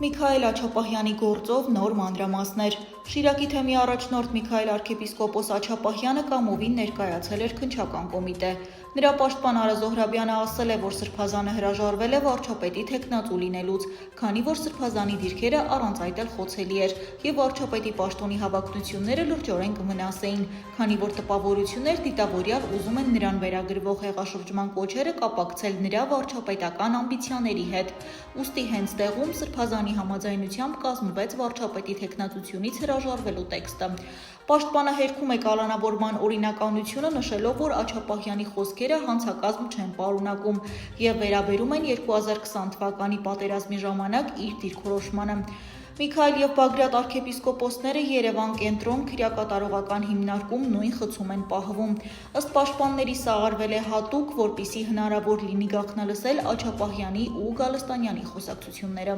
Միքայել Աչապահյանի գործով նոր մանրամասներ։ Շիրակի թեմի առաջնորդ Միքայել arczepiskopos Աչապահյանը կամովին ներկայացել էր քննչական կոմիտե։ Նրա պաշտպան Արա Զոհրաբյանը ասել է, որ Սրբազանը հրաժարվել է վարչապետի թեկնածու լինելուց, քանի որ Սրբազանի դիրքերը առանց այդ էլ խոցելի էր, եւ վարչապետի պաշտոնի հավակնությունները լրջորեն կմնասեին, քանի որ տպավորություններ դիտավորյալ ուզում են նրան վերագրվող հեղաշրջման կոչերը կապակցել նրա վարչապետական ամբիցիաների հետ։ Ուստի հենց տեղում Սրբազանի համաձայնությամբ կազմվեց վարչապետի թեկնածությունից հրաժարվելու տեքստը։ Պաշտպանը հերքում է կալանավորման օրինականությունը, նշելով, որ Աչապահյանի խոսքերը հանցակազմ չեն պարունակում եւ վերաբերում են 2020 թվականի պատերազմի ժամանակ իր դիրքորոշմանը։ Միքայել եւ Բագրատ arczepiskoposները Երևան կենտրոն քրեակատարողական հիմնարկում նույն խցում են պահվում։ Ըստ պաշտպանների սա արվել է հատուկ, որպեսզի հնարավոր լինի գաղտնալսել Աչապահյանի ու Գալստանյանի խոսակցությունները։